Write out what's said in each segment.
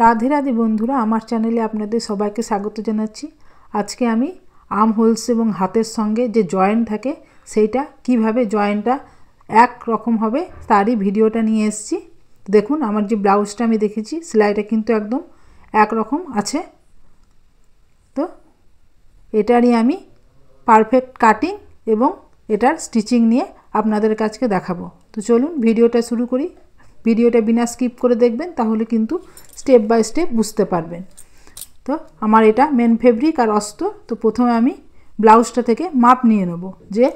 রাধে রাধে বন্ধুরা, আমার চ্যানেলে আপনাদের সবাইকে স্বাগত জানাচ্ছি। আজকে আমি আর্ম হোলস এবং হাতের সঙ্গে যে জয়েন্ট থাকে সেইটা কিভাবে জয়েন্টটা এক রকম হবে তারই ভিডিওটা নিয়ে এসেছি। দেখুন, আমার যে ব্লাউজটা আমি দেখেছি সেলাইটা কিন্তু একদম এক রকম আছে। তো এটারই আমি পারফেক্ট কাটিং এবং এটার স্টিচিং নিয়ে আপনাদের কাছে দেখাবো। তো চলুন ভিডিওটা শুরু করি। ভিডিওটা বিনা স্কিপ করে দেখবেন, তাহলে কিন্তু স্টেপ বাই স্টেপ বুঝতে পারবেন। তো আমার এটা মেন ফেব্রিক আর অস্ত্র। তো প্রথমে আমি ব্লাউজটা থেকে মাপ নিয়ে নেব। যে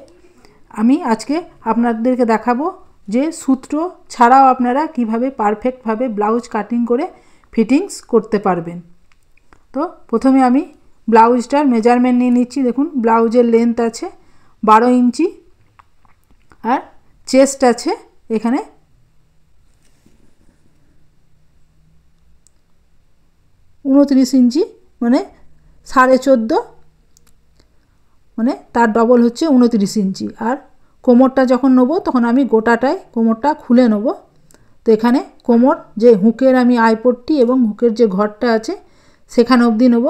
আমি আজকে আপনাদেরকে দেখাবো যে সূত্র ছাড়াও আপনারা কিভাবে পারফেক্টভাবে ব্লাউজ কাটিং করে ফিটিংস করতে পারবেন। তো প্রথমে আমি ব্লাউজটার মেজারমেন্ট নিয়ে নিচ্ছি। দেখুন, ব্লাউজের লেন্থ আছে 12 ইঞ্চি আর চেস্ট আছে এখানে 29 ইঞ্চি, মানে 14.5, মানে তার ডবল হচ্ছে 29 ইঞ্চি। আর কোমরটা যখন নেবো তখন আমি গোটাটায় কোমরটা খুলে নেব। তো এখানে কোমর যে হুকের আমি আইপট্টি এবং হুকের যে ঘরটা আছে সেখানে অবধি নেব।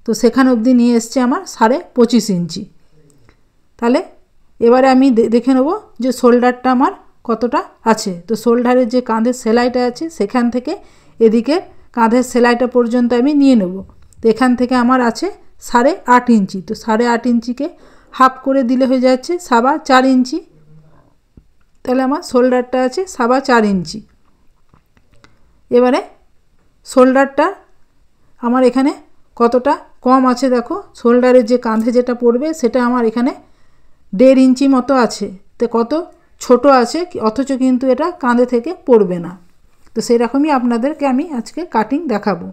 তো সেখানে অবধি নিয়ে এসছে আমার 25.5 ইঞ্চি। তাহলে এবারে আমি দেখে নেব যে শোল্ডারটা আমার কতটা আছে। তো শোল্ডারের যে কাঁধের সেলাইটা আছে সেখান থেকে এদিকে কাঁধের সেলাইটা পর্যন্ত আমি নিয়ে নেব। তো এখান থেকে আমার আছে 8.5 ইঞ্চি। তো 8.5 ইঞ্চিকে হাফ করে দিলে হয়ে যাচ্ছে 4.25 ইঞ্চি। তাহলে আমার শোল্ডারটা আছে 4.25 ইঞ্চি। এবারে শোল্ডারটা আমার এখানে কতটা কম আছে দেখো। শোল্ডারের যে কাঁধে যেটা পড়বে সেটা আমার এখানে 1.5 ইঞ্চি মতো আছে। তো কত ছোট আছে, অথচ কিন্তু এটা কাঁধে থেকে পড়বে না। তো সেরকমই আপনাদেরকে আমি আজকে কাটিং দেখাবো।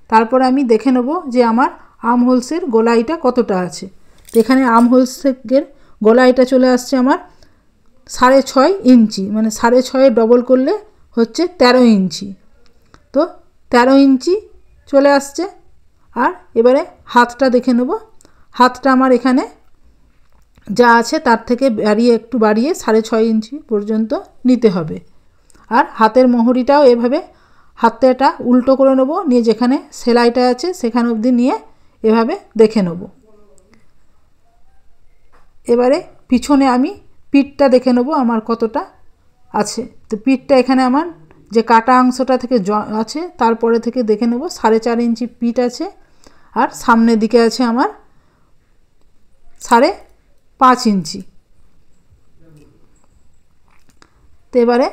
তারপর আমি দেখে নেব যে আমার আর্ম হোলসের গোলাইটা কতটা আছে। তো এখানে আর্ম হোলসের গোলাইটা চলে আসছে আমার 6.5 ইঞ্চি, মানে 6.5 ডবল করলে হচ্ছে 13 ইঞ্চি। তো 13 ইঞ্চি চলে আসছে। আর এবারে হাতটা দেখে নেব। হাতটা আমার এখানে যা আছে তার থেকে একটু বাড়িয়ে 6.5 ইঞ্চি পর্যন্ত নিতে হবে। আর হাতের মোহরিটাও এভাবে হাতটা উল্টো করে নেব, নিয়ে যেখানে সেলাইটা আছে সেখানে অবধি নিয়ে এভাবে দেখে নেব। এবারে পিছনে আমি পিঠটা দেখে নেব আমার কতটা আছে। তো পিঠটা এখানে আমার যে কাটা অংশটা থেকে আছে তারপরে থেকে দেখে নেব 4.5 ইঞ্চি পিঠ আছে। আর সামনের দিকে আছে আমার 5.5 ইঞ্চি। তো এবারে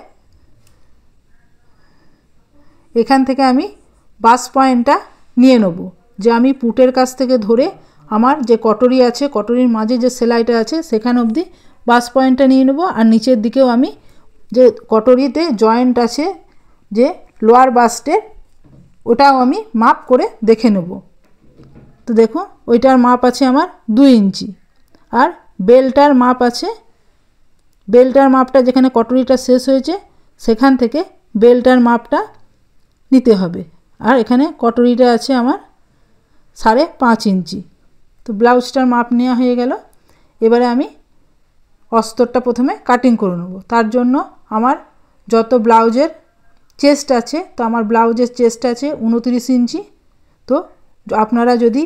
এখান থেকে আমি বাস পয়েন্টটা নিয়ে নেব। যে আমি পুটের কাছ থেকে ধরে আমার যে কটরি আছে, কটরির মাঝে যে সেলাইটা আছে সেখানে অবধি বাস পয়েন্টটা নিয়ে নেব। আর নিচের দিকেও আমি যে কটরিতে জয়েন্ট আছে যে লোয়ার বাস্টের, ওটাও আমি মাপ করে দেখে নেব। তো দেখুন, ওইটার মাপ আছে আমার 2 ইঞ্চি। আর বেলটার মাপ আছে, বেলটার মাপটা যেখানে কটরিটা শেষ হয়েছে সেখান থেকে বেলটার মাপটা নিতে হবে। আর এখানে কটরিটা আছে আমার 5.5 ইঞ্চি। তো ব্লাউজটার মাপ নেওয়া হয়ে গেল। এবারে আমি অস্তরটা প্রথমে কাটিং করে নেব। তার জন্য আমার যত ব্লাউজের চেস্ট আছে, তো আমার ব্লাউজের চেস্ট আছে 29 ইঞ্চি। তো আপনারা যদি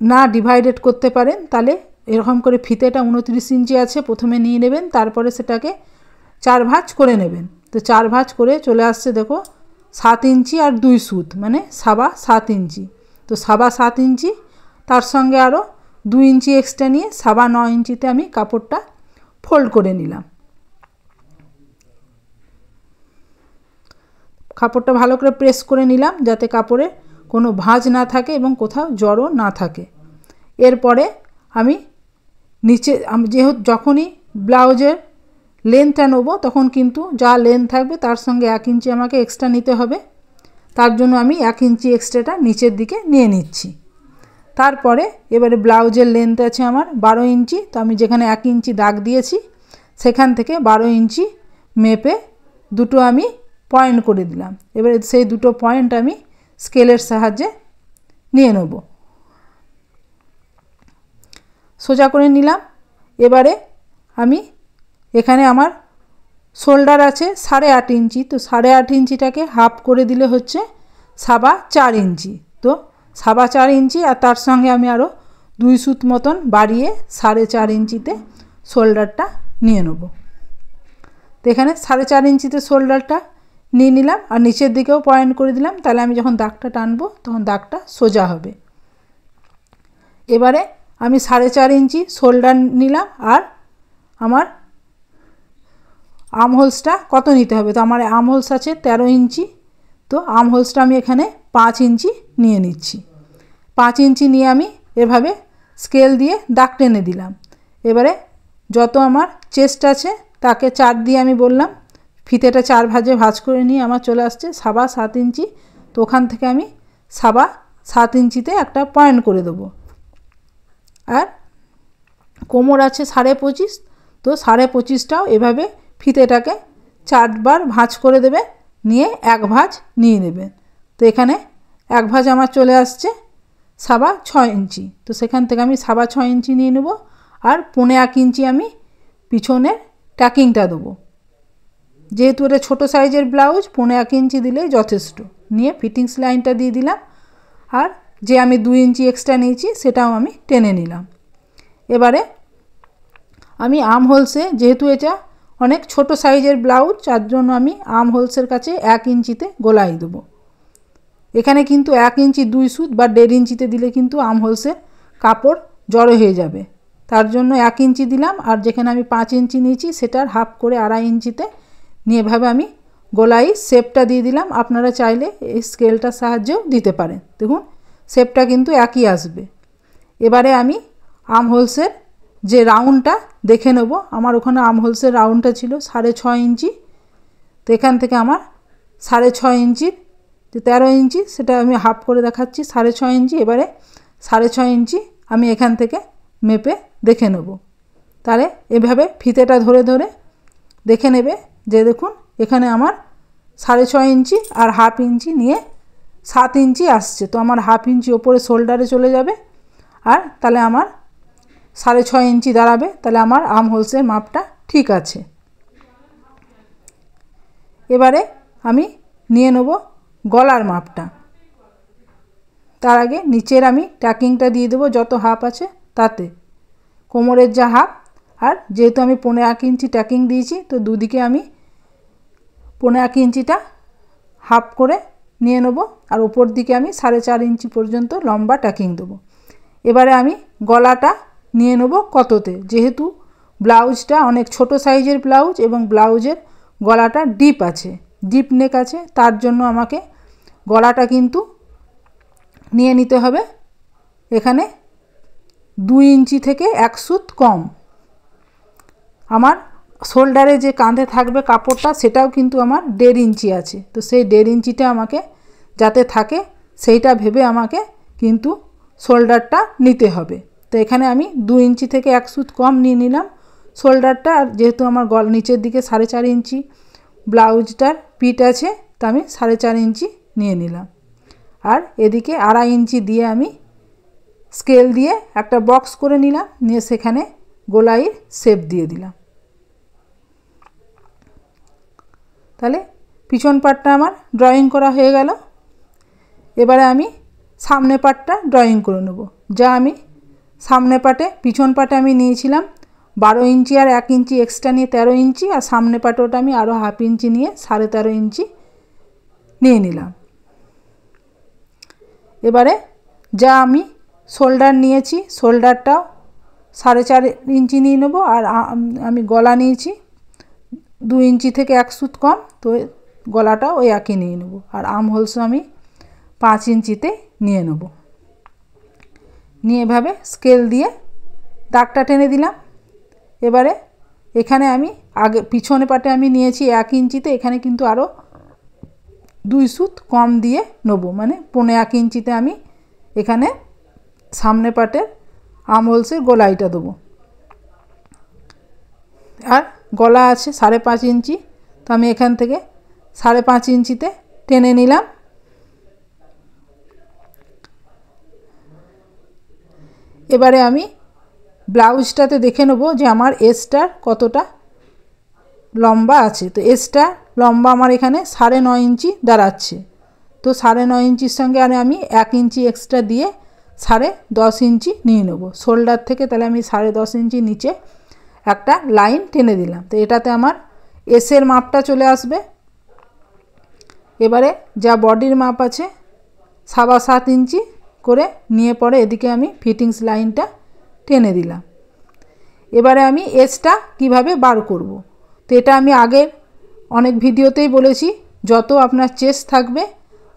না ডিভাইডেড করতে পারেন তাহলে এরকম করে ফিতেটা 29 ইঞ্চি আছে প্রথমে নিয়ে নেবেন, তারপরে সেটাকে 4 ভাঁজ করে নেবেন। তো 4 ভাঁজ করে চলে আসছে দেখো 7 ইঞ্চি আর 2 সুত, মানে 7.25 ইঞ্চি। তো 7.25 ইঞ্চি তার সঙ্গে আরও 2 ইঞ্চি এক্সট্রা নিয়ে 9.25 ইঞ্চিতে আমি কাপড়টা ফোল্ড করে নিলাম। কাপড়টা ভালো করে প্রেস করে নিলাম যাতে কাপড়ে কোনো ভাঁজ না থাকে এবং কোথাও জড়ো না থাকে। এরপরে আমি নিচে যেহেতু যখনই ব্লাউজের লেন্থটা নেবো তখন কিন্তু যা লেন্থ থাকবে তার সঙ্গে 1 ইঞ্চি আমাকে এক্সট্রা নিতে হবে। তার জন্য আমি 1 ইঞ্চি এক্সট্রাটা নিচের দিকে নিয়ে নিচ্ছি। তারপরে এবারে ব্লাউজের লেন্থ আছে আমার 12 ইঞ্চি। তো আমি যেখানে 1 ইঞ্চি দাগ দিয়েছি সেখান থেকে 12 ইঞ্চি মেপে দুটো আমি পয়েন্ট করে দিলাম। এবারে সেই দুটো পয়েন্ট আমি স্কেলের সাহায্যে নিয়ে নেব, সোজা করে নিলাম। এবারে আমি এখানে আমার শোল্ডার আছে 8.5 ইঞ্চি। তো 8.5 ইঞ্চিটাকে হাফ করে দিলে হচ্ছে সাবা 4 ইঞ্চি। তো সাবা 4 ইঞ্চি আর তার সঙ্গে আমি আরও 2 সুত মতন বাড়িয়ে 4.5 ইঞ্চিতে শোল্ডারটা নিয়ে নেব। তো এখানে 4.5 ইঞ্চিতে শোল্ডারটা নিয়ে নিলাম আর নিচের দিকেও পয়েন্ট করে দিলাম, তাহলে আমি যখন দাগটা টানবো তখন দাগটা সোজা হবে। এবারে আমি 4.5 ইঞ্চি শোল্ডার নিলাম আর আমার আর্মহোলসটা কত নিতে হবে, তো আমার আর্মহোলস আছে 13 ইঞ্চি। তো আর্মহোলসটা আমি এখানে 5 ইঞ্চি নিয়ে নিচ্ছি। 5 ইঞ্চি নিয়ে আমি এভাবে স্কেল দিয়ে দাগ টেনে দিলাম। এবারে যত আমার চেস্ট আছে তাকে 4 দিয়ে আমি বললাম, ফিতেটা 4 ভাঁজে ভাঁজ করে নিয়ে আমার চলে আসছে সাবা 7 ইঞ্চি। তো ওখান থেকে আমি সাবা 7 ইঞ্চিতে একটা পয়েন্ট করে দেবো। আর কোমর আছে 25.5, তো 25.5টাও এভাবে ফিতেটাকে 4 বার ভাঁজ করে দেবে, নিয়ে 1 ভাঁজ নিয়ে নেবে। তো এখানে 1 ভাঁজ আমার চলে আসছে সাবা 6 ইঞ্চি। তো সেখান থেকে আমি সাবা 6 ইঞ্চি নিয়ে নেব আর 1.5 ইঞ্চি আমি পিছনের ট্যাকিংটা দেবো। যেহেতু এটা ছোটো সাইজের ব্লাউজ 1.5 ইঞ্চি দিলেই যথেষ্ট। নিয়ে ফিটিংস লাইনটা দিয়ে দিলাম আর যে আমি 2 ইঞ্চি এক্সট্রা নিয়েছি সেটাও আমি টেনে নিলাম। এবারে আমি আর্মহোলসে, যেহেতু এটা অনেক ছোট সাইজের ব্লাউজ, তার জন্য আমি আর্মহোলসের কাছে 1 ইঞ্চিতে গোলাই দেবো। এখানে কিন্তু 1 ইঞ্চি 2 সুত বা 1.5 ইঞ্চিতে দিলে কিন্তু আর্মহোলসের কাপড় জড়ো হয়ে যাবে, তার জন্য 1 ইঞ্চি দিলাম। আর যেখানে আমি 5 ইঞ্চি নিয়েছি সেটার হাফ করে 2.5 ইঞ্চিতে নিয়ে এভাবে আমি গোলাই শেপটা দিয়ে দিলাম। আপনারা চাইলে এই স্কেলটার সাহায্যেও দিতে পারেন। দেখুন শেপটা কিন্তু একই আসবে। এবারে আমি আর্মহোলসের যে রাউন্ডটা দেখে নেব। আমার ওখানে আর্মহোলসের রাউন্ডটা ছিল 6.5 ইঞ্চি। তো এখান থেকে আমার 6.5 ইঞ্চির যে 13 ইঞ্চি সেটা আমি হাফ করে দেখাচ্ছি 6.5 ইঞ্চি। এবারে 6.5 ইঞ্চি আমি এখান থেকে মেপে দেখে নেব। তাহলে এভাবে ফিতেটা ধরে ধরে দেখে নেবে যে দেখুন এখানে আমার 6.5 ইঞ্চি আর হাফ ইঞ্চি নিয়ে 7 ইঞ্চি আসছে। তো আমার হাফ ইঞ্চি ওপরে শোল্ডারে চলে যাবে আর তাহলে আমার 6.5 ইঞ্চি দাঁড়াবে। তাহলে আমার আর্মহোলসের মাপটা ঠিক আছে। এবারে আমি নিয়ে নেব গলার মাপটা। তার আগে নিচের আমি ট্যাকিংটা দিয়ে দেবো যত হাফ আছে তাতে, কোমরের যা হাফ। আর যেহেতু আমি 1.5 ইঞ্চি ট্যাকিং দিয়েছি, তো দুদিকে আমি 1.5 ইঞ্চিটা হাফ করে নিয়ে নেব আর ওপর দিকে আমি 4.5 ইঞ্চি পর্যন্ত লম্বা ট্যাকিং দেবো। এবারে আমি গলাটা নিয়ে নেব কততে, যেহেতু ব্লাউজটা অনেক ছোট সাইজের ব্লাউজ এবং ব্লাউজের গলাটা ডিপ আছে, ডিপ নেক আছে, তার জন্য আমাকে গলাটা কিন্তু নিয়ে নিতে হবে এখানে 2 ইঞ্চি থেকে 1 সুত কম। আমার শোল্ডারে যে কাঁধে থাকবে কাপড়টা সেটাও কিন্তু আমার 1.5 ইঞ্চি আছে। তো সেই 1.5 ইঞ্চিটা আমাকে যাতে থাকে সেইটা ভেবে আমাকে কিন্তু শোল্ডারটা নিতে হবে। তো এখানে আমি 2 ইঞ্চি থেকে 1 সুত কম নিয়ে নিলাম শোল্ডারটা। আর যেহেতু আমার নিচের দিকে 4.5 ইঞ্চি ব্লাউজটার পিট আছে, তা আমি 4.5 ইঞ্চি নিয়ে নিলাম। আর এদিকে 2.5 ইঞ্চি দিয়ে আমি স্কেল দিয়ে একটা বক্স করে নিলাম, নিয়ে সেখানে গোলাইয়ের শেপ দিয়ে দিলাম। তাহলে পিছন পাটটা আমার ড্রয়িং করা হয়ে গেল। এবারে আমি সামনে পাটটা ড্রয়িং করে নেব। যা আমি সামনে পাটে, পিছন পাটে আমি নিয়েছিলাম 12 ইঞ্চি আর 1 ইঞ্চি এক্সট্রা নিয়ে 13 ইঞ্চি, আর সামনে পাটে ওটা আমি আরও হাফ ইঞ্চি নিয়ে 13.5 ইঞ্চি নিয়ে নিলাম। এবারে যা আমি শোল্ডার নিয়েছি শোল্ডারটাও 4.5 ইঞ্চি নিয়ে নেব। আর আমি গলা নিয়েছি 2 ইঞ্চি থেকে 1 সুত কম, তো গলাটাও ওই একই নিয়ে নেব। আর আর্মহোলসও আমি 5 ইঞ্চিতে নিয়ে নেব। নিয়ে এভাবে স্কেল দিয়ে দাগটা টেনে দিলাম। এবারে এখানে আমি আগে পিছনে পাটে আমি নিয়েছি 1 ইঞ্চিতে, এখানে কিন্তু আরও 2 সুত কম দিয়ে নেব, মানে 1.5 ইঞ্চিতে আমি এখানে সামনে পাটের আর্মহোলসের গোলাইটা দেবো। আর গলা আছে 5.5 ইঞ্চি, তো আমি এখান থেকে 5.5 ইঞ্চিতে টেনে নিলাম। এবারে আমি ব্লাউজটাতে দেখে নেব যে আমার এসটার কতটা লম্বা আছে। তো এসটা লম্বা আমার এখানে 9.5 ইঞ্চি দাঁড়াচ্ছে। তো 9.5 ইঞ্চির সঙ্গে আর আমি 1 ইঞ্চি এক্সট্রা দিয়ে 10.5 ইঞ্চি নিয়ে নেব শোল্ডার থেকে। তাহলে আমি 10.5 ইঞ্চি নিচে একটা লাইন টেনে দিলাম। তো এটাতে আমার এসের মাপটা চলে আসবে। এবারে যা বডির মাপ আছে 7.25 ইঞ্চি করে নিয়ে পরে এদিকে আমি ফিটিংস লাইনটা টেনে দিলাম। এবারে আমি এসটা কিভাবে বার করব। তো এটা আমি আগের অনেক ভিডিওতেই বলেছি, যত আপনার চেস্ট থাকবে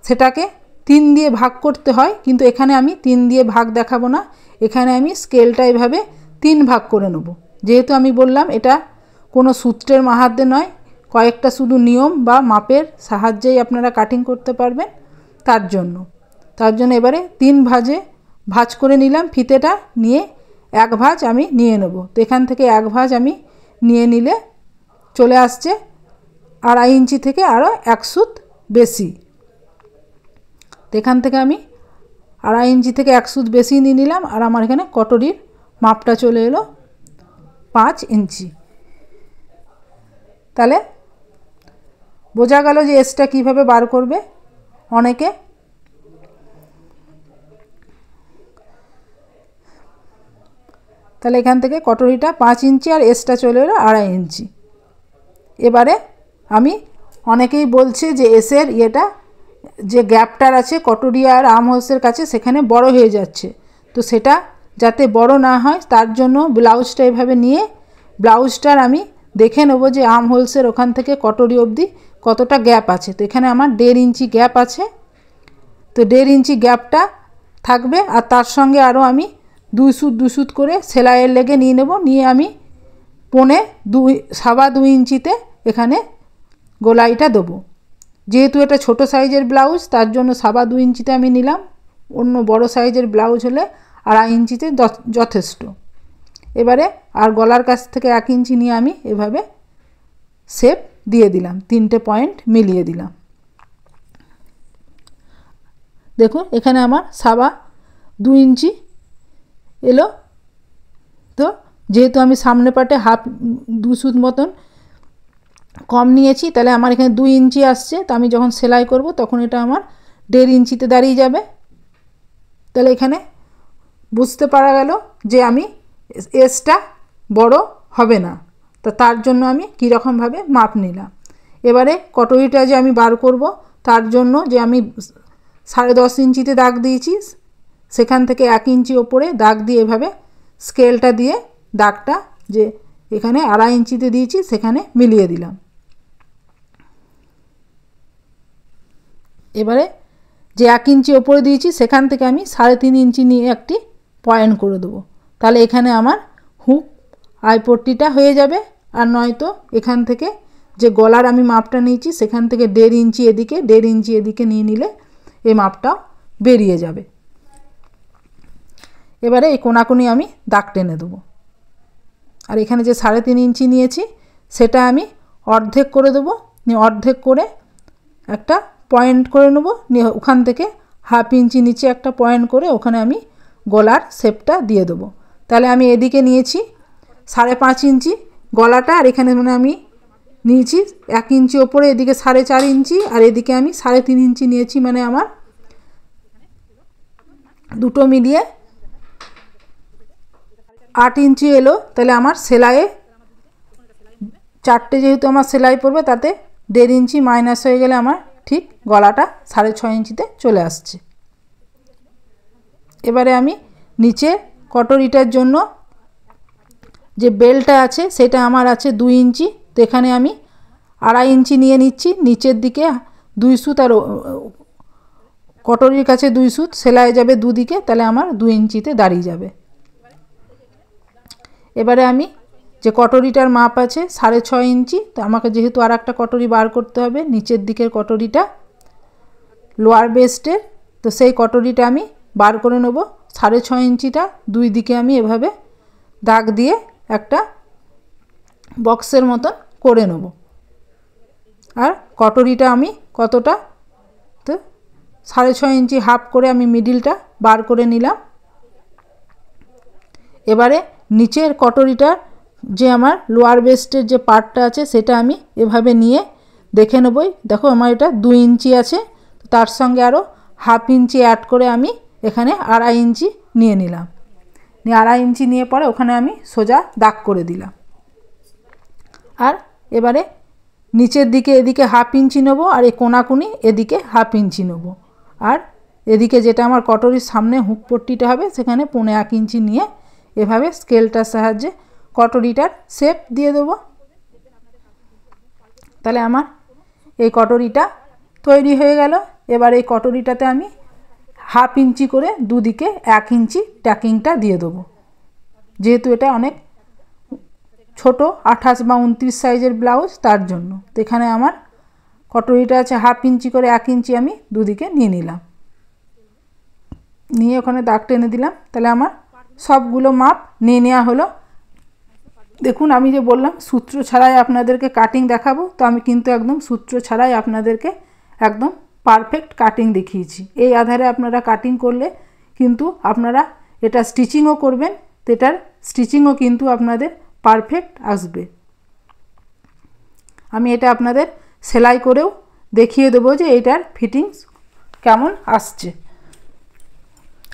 সেটাকে 3 দিয়ে ভাগ করতে হয়, কিন্তু এখানে আমি 3 দিয়ে ভাগ দেখাবো না। এখানে আমি স্কেলটা এভাবে 3 ভাগ করে নেব। যেহেতু আমি বললাম এটা কোনো সূত্রের মাহাত্ম্যে নয়, কয়েকটা শুধু নিয়ম বা মাপের সাহায্যেই আপনারা কাটিং করতে পারবেন। তার জন্য এবারে 3 ভাঁজ করে নিলাম। ফিতেটা নিয়ে 1 ভাঁজ আমি নিয়ে নেব। তো এখান থেকে 1 ভাঁজ আমি নিয়ে নিলে চলে আসছে 2.5 ইঞ্চি থেকে আরও 1 সুত বেশি। তো এখান থেকে আমি 2.5 ইঞ্চি থেকে 1 সুত বেশি নিয়ে নিলাম। আর আমার এখানে কটরির মাপটা চলে এলো 5 ইঞ্চি। তাহলে বোঝা গেল যে এসটা কীভাবে বার করবে। অনেকে তাহলে এখান থেকে কটরিটা 5 ইঞ্চি আর এসটা চলে এলো 2.5 ইঞ্চি। এবারে আমি অনেকেই বলছে যে এসের ইয়েটা যে গ্যাপটার আছে কটরি আর আর্ম হোলসের কাছে সেখানে বড় হয়ে যাচ্ছে। তো সেটা যাতে বড় না হয় তার জন্য ব্লাউজটা এভাবে নিয়ে ব্লাউজটার আমি দেখে নেব যে আর্ম হোলসের ওখান থেকে কটরি অবধি কতটা গ্যাপ আছে। তো এখানে আমার 1.5 ইঞ্চি গ্যাপ আছে। তো 1.5 ইঞ্চি গ্যাপটা থাকবে। আর তার সঙ্গে আরও আমি 2 সুত করে সেলাইয়ের লেগে নিয়ে নেব। নিয়ে আমি 2.25 ইঞ্চিতে এখানে গোলাইটা দেবো। যেহেতু এটা ছোট সাইজের ব্লাউজ তার জন্য 2.25 ইঞ্চিতে আমি নিলাম। অন্য বড় সাইজের ব্লাউজ হলে 2.5 ইঞ্চিতে যথেষ্ট। এবারে আর গলার কাছ থেকে 1 ইঞ্চি নিয়ে আমি এভাবে শেপ দিয়ে দিলাম, 3টে পয়েন্ট মিলিয়ে দিলাম। দেখুন এখানে আমার 2.25 ইঞ্চি এলো। তো যেহেতু আমি সামনে পাটে 2 সুত মতন কম নিয়েছি, তাহলে আমার এখানে 2 ইঞ্চি আসছে। তো আমি যখন সেলাই করব তখন এটা আমার 1.5 ইঞ্চিতে দাঁড়িয়ে যাবে। তাহলে এখানে বুঝতে পারা গেল যে আমি এসটা বড় হবে না। তো তার জন্য আমি কীরকমভাবে মাপ নিলাম। এবারে কটরিটা যে আমি বার করব তার জন্য যে আমি 10.5 ইঞ্চিতে দাগ দিয়েছি সেখান থেকে 1 ইঞ্চি ওপরে দাগ দিয়ে এভাবে স্কেলটা দিয়ে দাগটা যে এখানে 2.5 ইঞ্চিতে দিয়েছি সেখানে মিলিয়ে দিলাম। এবারে যে 1 ইঞ্চি ওপরে দিয়েছি সেখান থেকে আমি 3.5 ইঞ্চি নিয়ে একটি পয়েন্ট করে দেবো। তাহলে এখানে আমার হুক আইপট্টিটা হয়ে যাবে। আর নয়তো এখান থেকে যে গলার আমি মাপটা নিয়েছি সেখান থেকে 1.5 ইঞ্চি এদিকে 1.5 ইঞ্চি এদিকে নিয়ে নিলে এই মাপটাও বেরিয়ে যাবে। এবারে এই কোনাকুনি আমি দাগ টেনে দেবো। আর এখানে যে 3.5 ইঞ্চি নিয়েছি সেটা আমি অর্ধেক করে দেবো। অর্ধেক করে একটা পয়েন্ট করে নেব। ওখান থেকে 1/2 ইঞ্চি নিচে একটা পয়েন্ট করে ওখানে আমি গলার শেপটা দিয়ে দেবো। তাহলে আমি এদিকে নিয়েছি 5.5 ইঞ্চি গলাটা, আর এখানে মানে আমি নিয়েছি 1 ইঞ্চি ওপরে এদিকে 4.5 ইঞ্চি, আর এদিকে আমি 3.5 ইঞ্চি নিয়েছি। মানে আমার দুটো মিলিয়ে 8 ইঞ্চি এলো। তাহলে আমার সেলাইয়ে 4টে যেহেতু আমার সেলাই পড়বে তাতে 1.5 ইঞ্চি মাইনাস হয়ে গেলে আমার ঠিক গলাটা 6.5 ইঞ্চিতে চলে আসছে। এবারে আমি নিচে কটরিটার জন্য যে বেল্টটা আছে সেটা আমার আছে 2 ইঞ্চি। তো এখানে আমি 2.5 ইঞ্চি নিয়ে নিচ্ছি। নিচের দিকে 2 সুত আর কটরির কাছে 2 সুত সেলাই যাবে দুদিকে। তাহলে আমার 2 ইঞ্চিতে দাঁড়িয়ে যাবে। এবারে আমি যে কটরিটার মাপ আছে 6.5 ইঞ্চি। তো আমাকে যেহেতু আর একটা কটরি বার করতে হবে নিচের দিকের কটরিটা লোয়ার বেস্টের, তো সেই কটরিটা আমি বার করে নেব। 6.5 ইঞ্চিটা দুই দিকে আমি এভাবে দাগ দিয়ে একটা বক্সের মতন করে নেব। আর কটরিটা আমি কতটা, তো 6.5 ইঞ্চি হাফ করে আমি মিডিলটা বার করে নিলাম। এবারে নিচের কটরিটার যে আমার লোয়ার বেস্টের যে পার্টটা আছে সেটা আমি এভাবে নিয়ে দেখে নেবই। দেখো আমার এটা 2 ইঞ্চি আছে। তো তার সঙ্গে আরও হাফ ইঞ্চি অ্যাড করে আমি এখানে 2.5 ইঞ্চি নিয়ে নিলাম। নিয়ে 2.5 ইঞ্চি নিয়ে পরে ওখানে আমি সোজা দাগ করে দিলাম। আর এবারে নিচের দিকে এদিকে হাফ ইঞ্চি নেবো, আর এই কোনাকুনি এদিকে হাফ ইঞ্চি নেবো। আর এদিকে যেটা আমার কটরির সামনে হুক পট্টিটা হবে সেখানে 1.25 ইঞ্চি নিয়ে এভাবে স্কেলটার সাহায্যে কটরিটার শেপ দিয়ে দেবো। তাহলে আমার এই কটরিটা তৈরি হয়ে গেল। এবার এই কটরিটাতে আমি হাফ ইঞ্চি করে দুদিকে 1 ইঞ্চি ট্যাকিংটা দিয়ে দেবো, যেহেতু এটা অনেক ছোট 28 বা 29 সাইজের ব্লাউজ, তার জন্য। তো এখানে আমার কটরিটা আছে হাফ ইঞ্চি করে 1 ইঞ্চি আমি দুদিকে নিয়ে নিলাম, নিয়ে ওখানে দাগ টেনে দিলাম। তাহলে আমার সবগুলো মাপ নিয়ে নেওয়া হলো। দেখুন আমি যে বললাম সূত্র ছাড়াই আপনাদেরকে কাটিং দেখাবো, তো আমি কিন্তু একদম সূত্র ছাড়াই আপনাদেরকে একদম পারফেক্ট কাটিং দেখিয়েছি। এই আধারে আপনারা কাটিং করলে কিন্তু আপনারা এটা স্টিচিংও করবেন, তো এটার স্টিচিংও কিন্তু আপনাদের পারফেক্ট আসবে। আমি এটা আপনাদের সেলাই করেও দেখিয়ে দেবো যে এটার ফিটিংস কেমন আসছে।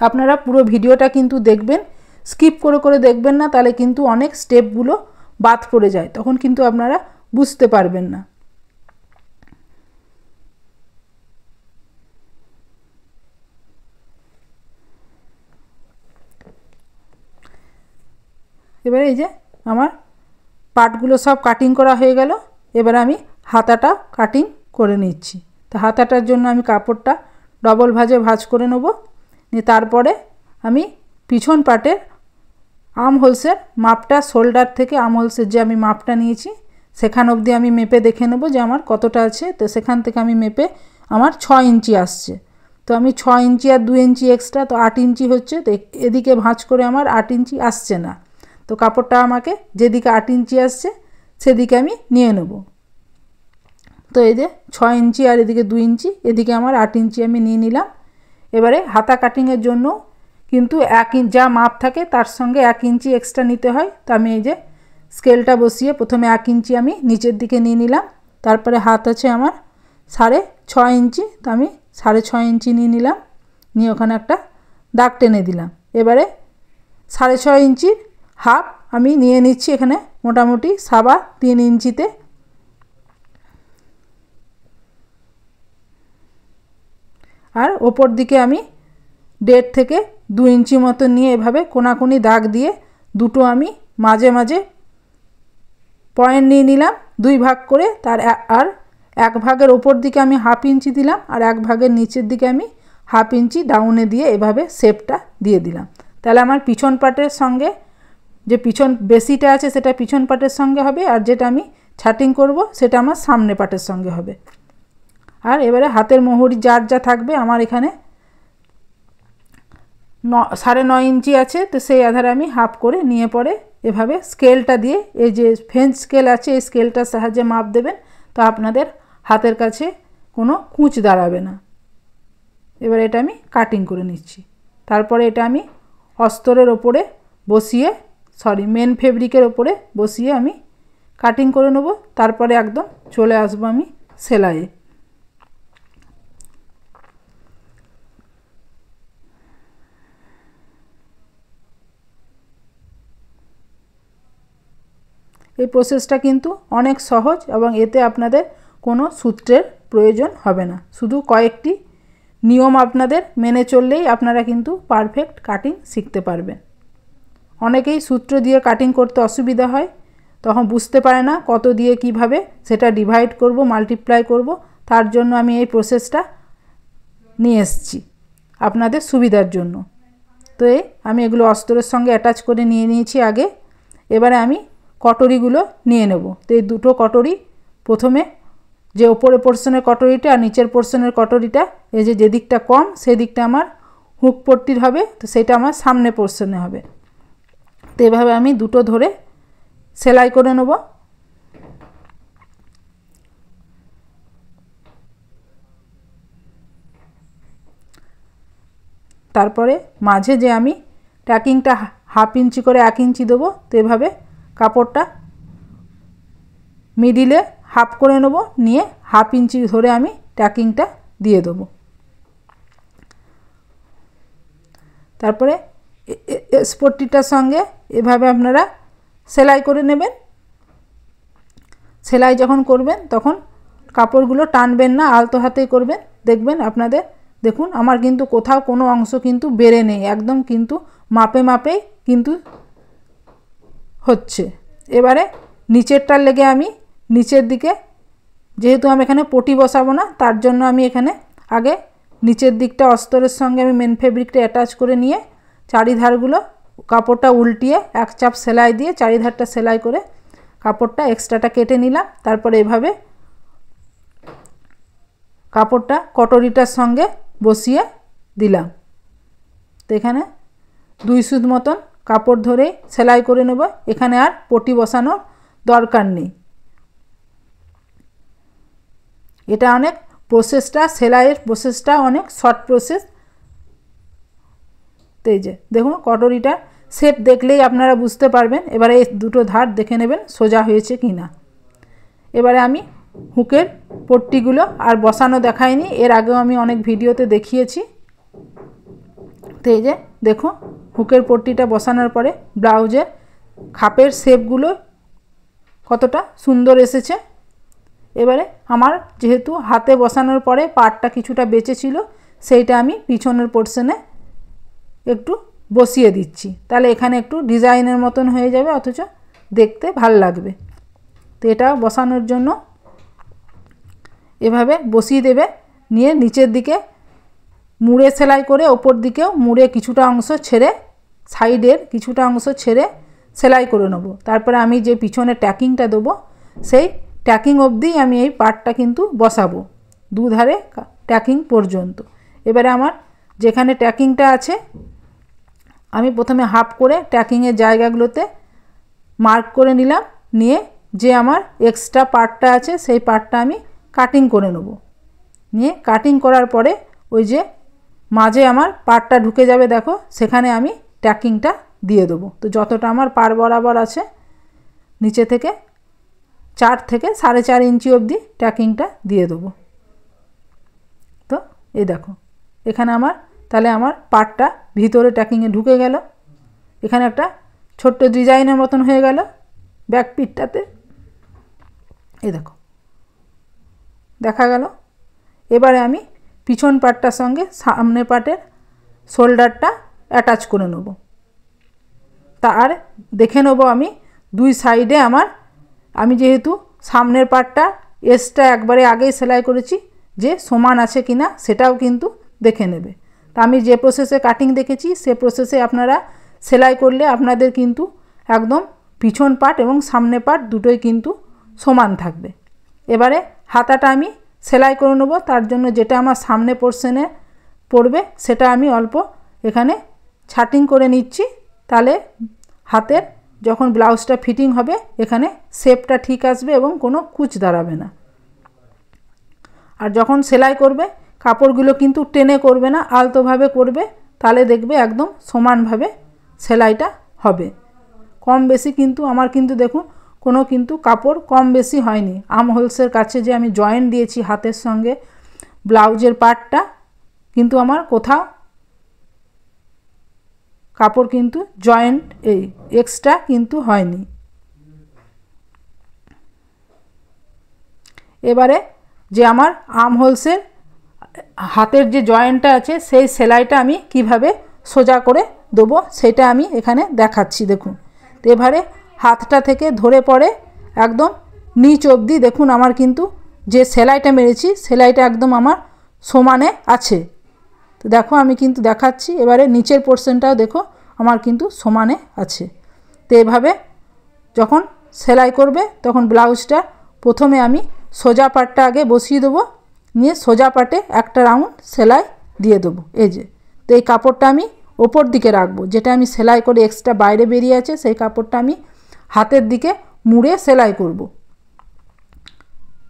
আপনারা পুরো ভিডিওটা কিন্তু দেখবেন, স্কিপ করে করে দেখবেন না, তাহলে কিন্তু অনেক স্টেপগুলো বাদ পড়ে যায়, তখন কিন্তু আপনারা বুঝতে পারবেন না। এবারে এই যে আমার পার্টগুলো সব কাটিং করা হয়ে গেল। এবার আমি হাতাটা কাটিং করে নিচ্ছি। তো হাতাটার জন্য আমি কাপড়টা ডবল ভাঁজে ভাঁজ করে নেব। নিয়ে তারপরে আমি পিছন পাটের আর্ম হোলসের মাপটা, শোল্ডার থেকে আর্ম হোলসের যে আমি মাপটা নিয়েছি সেখান অবধি আমি মেপে দেখে নেব যে আমার কতটা আছে। তো সেখান থেকে আমি মেপে আমার 6 ইঞ্চি আসছে। তো আমি 6 ইঞ্চি আর 2 ইঞ্চি এক্সট্রা, তো 8 ইঞ্চি হচ্ছে। তো এদিকে ভাঁজ করে আমার 8 ইঞ্চি আসছে না, তো কাপড়টা আমাকে যেদিকে 8 ইঞ্চি আসছে সেদিকে আমি নিয়ে নেব। তো এই যে 6 ইঞ্চি আর এদিকে 2 ইঞ্চি, এদিকে আমার 8 ইঞ্চি আমি নিয়ে নিলাম। এবারে হাতা কাটিংয়ের জন্য কিন্তু যা মাপ থাকে তার সঙ্গে 1 ইঞ্চি এক্সট্রা নিতে হয়। তো আমি এই যে স্কেলটা বসিয়ে প্রথমে 1 ইঞ্চি আমি নিচের দিকে নিয়ে নিলাম। তারপরে হাত আছে আমার 6.5 ইঞ্চি, তো আমি 6.5 ইঞ্চি নিয়ে নিলাম, নিয়ে ওখানে একটা দাগ টেনে দিলাম। এবারে 6.5 ইঞ্চির হাফ আমি নিয়ে নিচ্ছি এখানে মোটামুটি 3.25 ইঞ্চিতে। আর ওপর দিকে আমি 1.5 থেকে 2 ইঞ্চি মতো নিয়ে এভাবে কোনাকুনি দাগ দিয়ে দুটো আমি মাঝে মাঝে পয়েন্ট নিয়ে নিলাম 2 ভাগ করে। আর 1 ভাগের ওপর দিকে আমি হাফ ইঞ্চি দিলাম, আর 1 ভাগের নিচের দিকে আমি হাফ ইঞ্চি ডাউনে দিয়ে এভাবে শেপটা দিয়ে দিলাম। তাহলে আমার পিছন পাটের সঙ্গে যে পিছন বেশিটা আছে সেটা পিছন পাটের সঙ্গে হবে, আর যেটা আমি ছাটিং করব সেটা আমার সামনে পাটের সঙ্গে হবে। আর এবারে হাতের মোহরি যার যা থাকবে, আমার এখানে 9.5 ইঞ্চি আছে, তো সেই আধারে আমি হাফ করে নিয়ে পরে এভাবে স্কেলটা দিয়ে, এই যে ফেন্স স্কেল আছে এই স্কেলটার সাহায্যে মাপ দেবেন, তো আপনাদের হাতের কাছে কোনো কুঁচ দাঁড়াবে না। এবার এটা আমি কাটিং করে নিচ্ছি। তারপরে এটা আমি অস্তরের ওপরে বসিয়ে, মেন ফেব্রিকের ওপরে বসিয়ে আমি কাটিং করে নেব। তারপরে একদম চলে আসবো আমি সেলাইয়ে। এই প্রসেসটা কিন্তু অনেক সহজ এবং এতে আপনাদের কোনো সূত্রের প্রয়োজন হবে না, শুধু কয়েকটি নিয়ম আপনাদের মেনে চললেই আপনারা কিন্তু পারফেক্ট কাটিং শিখতে পারবেন। অনেকেই সূত্র দিয়ে কাটিং করতে অসুবিধা হয়, তখন বুঝতে পারে না কত দিয়ে কিভাবে সেটা ডিভাইড করব, মাল্টিপ্লাই করব। তার জন্য আমি এই প্রসেসটা নিয়ে এসেছি আপনাদের সুবিধার জন্য। তো আমি এগুলো অস্তরের সঙ্গে অ্যাটাচ করে নিয়ে নিয়েছি আগে। এবারে আমি কটরিগুলো নিয়ে নেব। তো এই দুটো কটরি, প্রথমে যে ওপরের পোর্শনের কটরিটা আর নিচের পোর্শনের কটরিটা, এই যে দিকটা কম সেই দিকটা আমার হুক পট্টির হবে, তো সেটা আমার সামনে পোর্শনে হবে। তো এভাবে আমি দুটো ধরে সেলাই করে নেব। তারপরে মাঝে যে আমি ট্যাকিংটা হাফ ইঞ্চি করে 1 ইঞ্চি দেবো, তো এভাবে কাপড়টা মিডিলে হাফ করে নেব, নিয়ে হাফ ইঞ্চি ধরে আমি ট্যাকিংটা দিয়ে দেবো। তারপরে স্পট্টিটার সঙ্গে এভাবে আপনারা সেলাই করে নেবেন। সেলাই যখন করবেন তখন কাপড়গুলো টানবেন না, আলতো হাতেই করবেন। দেখবেন আপনাদের, দেখুন আমার কিন্তু কোথাও কোনো অংশ কিন্তু বেড়ে নেই, একদম কিন্তু মাপে মাপেই কিন্তু হচ্ছে। এবারে নিচেরটার লেগে আমি নিচের দিকে, যেহেতু আমি এখানে পটি বসাবো না, তার জন্য আমি এখানে আগে নিচের দিকটা অস্তরের সঙ্গে আমি মেন ফেব্রিকটা অ্যাটাচ করে নিয়ে চারিধারগুলো কাপড়টা উল্টিয়ে এক চাপ সেলাই দিয়ে চারিধারটা সেলাই করে কাপড়টা এক্সট্রাটা কেটে নিলাম। তারপরে এভাবে কাপড়টা কটরিটার সঙ্গে বসিয়ে দিলাম। তো এখানে 2 সুত মতন কাপড় ধরে সেলাই করে নেব, এখানে আর পটি বসানোর দরকার নেই। এটা অনেক প্রসেসটা, সেলাইয়ের প্রসেসটা অনেক শর্ট প্রসেস। তো এই যে দেখুন কটরিটার শেপ দেখলেই আপনারা বুঝতে পারবেন। এবারে এই দুটো ধার দেখে নেবেন সোজা হয়েছে কি না। এবারে আমি হুকের পট্টিগুলো আর বসানো দেখাইনি, এর আগেও আমি অনেক ভিডিওতে দেখিয়েছি। তো এই যে দেখুন হুকের পট্টিটা বসানোর পরে ব্লাউজের খাপের শেপগুলো কতটা সুন্দর এসেছে। এবারে আমার যেহেতু হাতে বসানোর পরে পাটটা কিছুটা বেঁচে ছিল, সেইটা আমি পিছনের পোর্শনে একটু বসিয়ে দিচ্ছি, তাহলে এখানে একটু ডিজাইনের মতন হয়ে যাবে, অথচ দেখতে ভাল লাগবে। তো এটা বসানোর জন্য এভাবে বসিয়ে দেবে, নিয়ে নিচের দিকে মুড়ে সেলাই করে ওপর দিকেও মুড়ে কিছুটা অংশ ছেড়ে, সাইডের কিছুটা অংশ ছেড়ে সেলাই করে নেব। তারপরে আমি যে পিছনে ট্যাকিংটা দেবো সেই ট্যাকিং অবধি আমি এই পাটটা কিন্তু বসাবো, দুধারে ট্যাকিং পর্যন্ত। এবারে আমার যেখানে ট্যাকিংটা আছে আমি প্রথমে হাফ করে ট্যাকিংয়ের জায়গাগুলোতে মার্ক করে নিলাম, নিয়ে যে আমার এক্সট্রা পার্টটা আছে সেই পার্টটা আমি কাটিং করে নেব। নিয়ে কাটিং করার পরে ওই যে মাঝে আমার পার্টটা ঢুকে যাবে দেখো, সেখানে আমি ট্যাকিংটা দিয়ে দেবো। তো যতটা আমার পার বরাবর আছে নিচে থেকে 4 থেকে 4.5 ইঞ্চি অবধি ট্যাকিংটা দিয়ে দেবো। তো এই দেখো এখানে আমার তাহলে আমার পার্টটা ভিতরে ট্যাকিংয়ে ঢুকে গেল, এখানে একটা ছোট্ট ডিজাইনের মতন হয়ে গেল ব্যাক পিঠটাতে। এই দেখো দেখা গেল। এবারে আমি পিছন পার্টটার সঙ্গে সামনের পার্টের শোল্ডারটা অ্যাটাচ করে নেব। তার দেখে নেব আমি 2 সাইডে আমি যেহেতু সামনের পার্টটা এসটা একবারে আগেই সেলাই করেছি, যে সমান আছে কিনা সেটাও কিন্তু দেখে নেবে। তা আমি যে প্রসেসে কাটিং দেখেছি সে প্রসেসে আপনারা সেলাই করলে আপনাদের কিন্তু একদম পিছন পার্ট এবং সামনের পার্ট দুটোই কিন্তু সমান থাকবে। এবারে হাতাটা আমি সেলাই করে নেব, তার জন্য যেটা আমার সামনে পোর্শনে পড়বে সেটা আমি অল্প এখানে ছাটিং করে নিচ্ছি, তাহলে হাতের যখন ব্লাউজটা ফিটিং হবে এখানে শেপটা ঠিক আসবে এবং কোনো কুচ দাঁড়াবে না। আর যখন সেলাই করবে কাপড়গুলো কিন্তু টেনে করবে না, আলতোভাবে করবে, তাহলে দেখবে একদম সমানভাবে সেলাইটা হবে। কম বেশি কিন্তু আমার কিন্তু দেখুন কোনো কিন্তু কাপড় কম বেশি হয়নি। আর্ম হোলসের কাছে যে আমি জয়েন্ট দিয়েছি হাতের সঙ্গে ব্লাউজের পার্টটা, কিন্তু আমার কোথাও কাপড় কিন্তু জয়েন্ট এই এক্সট্রা কিন্তু হয়নি। এবারে যে আমার আর্ম হোলসের হাতের যে জয়েন্টটা আছে সেই সেলাইটা আমি কিভাবে সোজা করে দেবো সেটা আমি এখানে দেখাচ্ছি। দেখুন তো এবারে হাতটা থেকে ধরে পড়ে একদম নিচ অবধি দেখুন আমার কিন্তু যে সেলাইটা মেরেছি সেলাইটা একদম আমার সমানে আছে। তো দেখো আমি কিন্তু দেখাচ্ছি, এবারে নিচের পোর্শনটাও দেখো আমার কিন্তু সমানে আছে। তো এভাবে যখন সেলাই করবে তখন ব্লাউজটা প্রথমে আমি সোজা পাটটা আগে বসিয়ে দেবো, নিয়ে সোজা পাটে একটা রাউন্ড সেলাই দিয়ে দেবো। এই যে তো এই কাপড়টা আমি ওপর দিকে রাখবো, যেটা আমি সেলাই করে এক্সট্রা বাইরে বেরিয়ে আছে সেই কাপড়টা আমি হাতের দিকে মুড়ে সেলাই করব।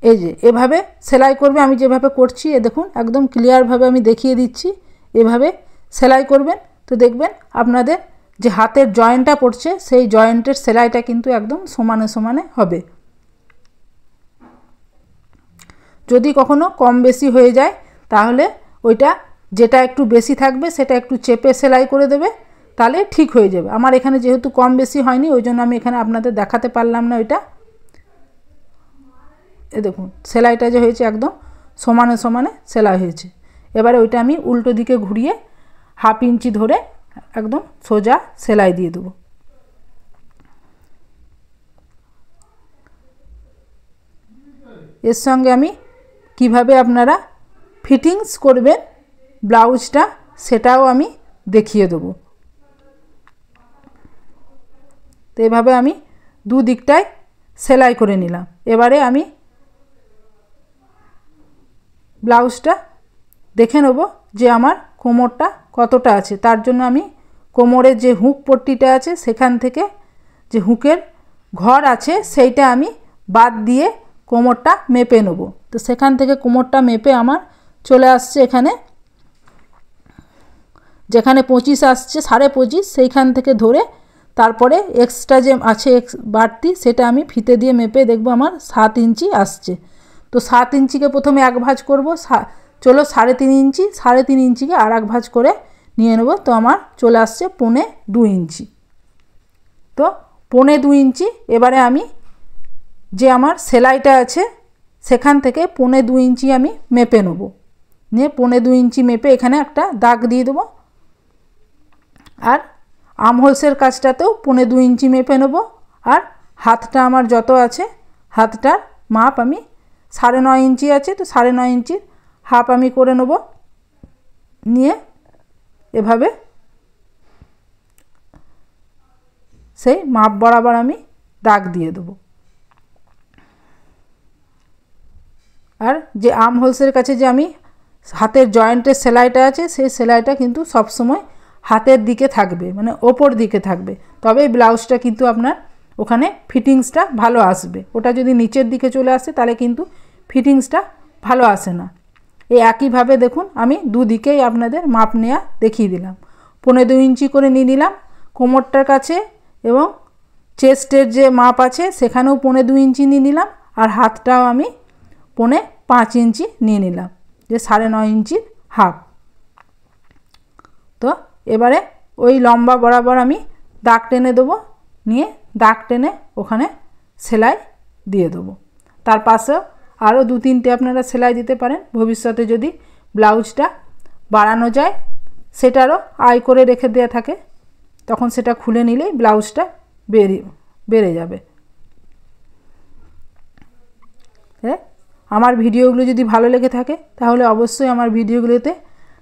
এই যে এভাবে সেলাই করবে, আমি যেভাবে করছি এ দেখুন একদম ক্লিয়ারভাবে আমি দেখিয়ে দিচ্ছি, এভাবে সেলাই করবেন। তো দেখবেন আপনাদের যে হাতের জয়েন্টটা পড়ছে সেই জয়েন্টের সেলাইটা কিন্তু একদম সমানে সমানে হবে। যদি কখনো কম বেশি হয়ে যায় তাহলে ওইটা যেটা একটু বেশি থাকবে সেটা একটু চেপে সেলাই করে দেবে, তাহলে ঠিক হয়ে যাবে। আমার এখানে যেহেতু কম বেশি হয়নি ওই জন্য আমি এখানে আপনাদের দেখাতে পারলাম না ওইটা। এ দেখুন সেলাইটা যে হয়েছে একদম সমানে সমানে সেলাই হয়েছে। এবারে ওইটা আমি উল্টো দিকে ঘুরিয়ে 1/2 ইঞ্চি ধরে একদম সোজা সেলাই দিয়ে দেবো। এর সঙ্গে আমি কিভাবে আপনারা ফিটিংস করবেন ব্লাউজটা সেটাও আমি দেখিয়ে দেবো। তো এভাবে আমি দুদিকটায় সেলাই করে নিলাম। এবারে আমি ব্লাউজটা দেখে নেব যে আমার কোমরটা কতটা আছে। তার জন্য আমি কোমরের যে হুক পট্টিটা আছে সেখান থেকে যে হুকের ঘর আছে সেইটা আমি বাদ দিয়ে কোমরটা মেপে নেব। তো সেখান থেকে কোমরটা মেপে আমার চলে আসছে এখানে, যেখানে 25 আসছে 25.5 সেইখান থেকে ধরে তারপরে এক্সট্রা যে আছে বাড়তি সেটা আমি ফিতে দিয়ে মেপে দেখব আমার 7 ইঞ্চি আসছে। তো 7 ইঞ্চিকে প্রথমে এক ভাঁজ করব, চলো 3.5 ইঞ্চি, 3.5 ইঞ্চিকে আর এক ভাঁজ করে নিয়ে নেব। তো আমার চলে আসছে 1.25 ইঞ্চি। তো 1.25 ইঞ্চি এবারে আমি যে আমার সেলাইটা আছে সেখান থেকে 1.25 ইঞ্চি আমি মেপে নেব। নিয়ে 1.25 ইঞ্চি মেপে এখানে একটা দাগ দিয়ে দেবো। আর আর্মহোলসের কাজটাতেও 1.25 ইঞ্চি মেপে নেব। আর হাতটা আমার যত আছে হাতটার মাপ আমি 9.5 ইঞ্চি আছে, তো 9.5 ইঞ্চির হাফ আমি করে নেব। নিয়ে এভাবে সেই মাপ বরাবর আমি দাগ দিয়ে দেবো। আর যে আর্মহোলসের কাছে যে আমি হাতের জয়েন্টের সেলাইটা আছে সেই সেলাইটা কিন্তু সবসময় হাতের দিকে থাকবে, মানে ওপর দিকে থাকবে, তবেই ব্লাউজটা কিন্তু আপনার ওখানে ফিটিংসটা ভালো আসবে। ওটা যদি নিচের দিকে চলে আসে তাহলে কিন্তু ফিটিংসটা ভালো আসে না। এই একইভাবে দেখুন আমি দুদিকেই আপনাদের মাপ নেওয়া দেখিয়ে দিলাম। 1.25 ইঞ্চি করে নিয়ে নিলাম কোমরটার কাছে, এবং চেস্টের যে মাপ আছে সেখানেও 1.25 ইঞ্চি নিয়ে নিলাম। আর হাতটাও আমি 5.5 ইঞ্চি নিয়ে নিলাম, যে 9.5 ইঞ্চির হাফ। তো এবারে ওই লম্বা বরাবর আমি দাগ টেনে দেবো। নিয়ে দাগ টেনে ওখানে সেলাই দিয়ে দেবো। তার পাশেও আরও 2-3টে আপনারা সেলাই দিতে পারেন। ভবিষ্যতে যদি ব্লাউজটা বাড়ানো যায় সেটারও আয় করে রেখে দেওয়া থাকে, তখন সেটা খুলে নিলেই ব্লাউজটা বেড়ে যাবে। হ্যাঁ, আমার ভিডিওগুলো যদি ভালো লেগে থাকে তাহলে অবশ্যই আমার ভিডিওগুলোতে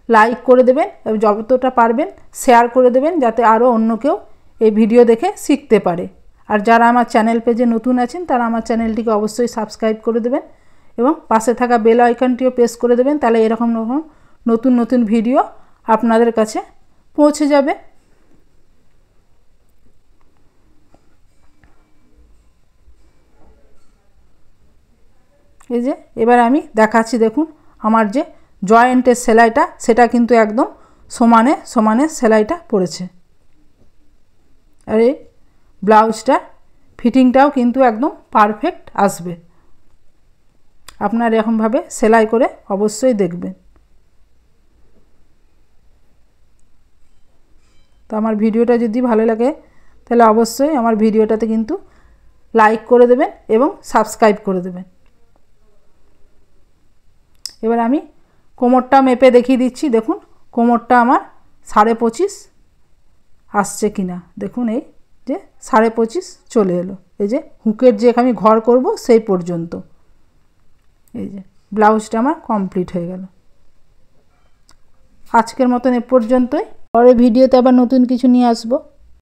লাইক করে দেবেন এবং যতটা পারবেন শেয়ার করে দেবেন, যাতে আরও অন্য কেউ এই ভিডিও দেখে শিখতে পারে। আর যারা আমার চ্যানেল পেজে নতুন আছেন তারা আমার চ্যানেলটিকে অবশ্যই সাবস্ক্রাইব করে দেবেন এবং পাশে থাকা বেল আইকনটিও প্রেস করে দেবেন, তাহলে এরকম নতুন নতুন ভিডিও আপনাদের কাছে পৌঁছে যাবে। এই যে এবার আমি দেখাচ্ছি, দেখুন আমার যে জয়েন্টের সেলাইটা সেটা কিন্তু একদম সমানে সমানে সেলাইটা পড়েছে। আর এই ব্লাউজটার ফিটিংটাও কিন্তু একদম পারফেক্ট আসবে। আপনার এরকমভাবে সেলাই করে অবশ্যই দেখবেন। তো আমার ভিডিওটা যদি ভালো লাগে তাহলে অবশ্যই আমার ভিডিওটাতে কিন্তু লাইক করে দেবেন এবং সাবস্ক্রাইব করে দেবেন। এবার আমি কোমরটা মেপে দেখিয়ে দিচ্ছি। দেখুন কোমরটা আমার 25.5 আসছে কিনা। দেখুন এই যে 25.5 চলে এলো। এই যে হুকের যে আমি ঘর করব সেই পর্যন্ত। এই যে ব্লাউজটা আমার কমপ্লিট হয়ে গেল। আজকের মতন এ পর্যন্তই। পরের ভিডিওতে আবার নতুন কিছু নিয়ে আসবো।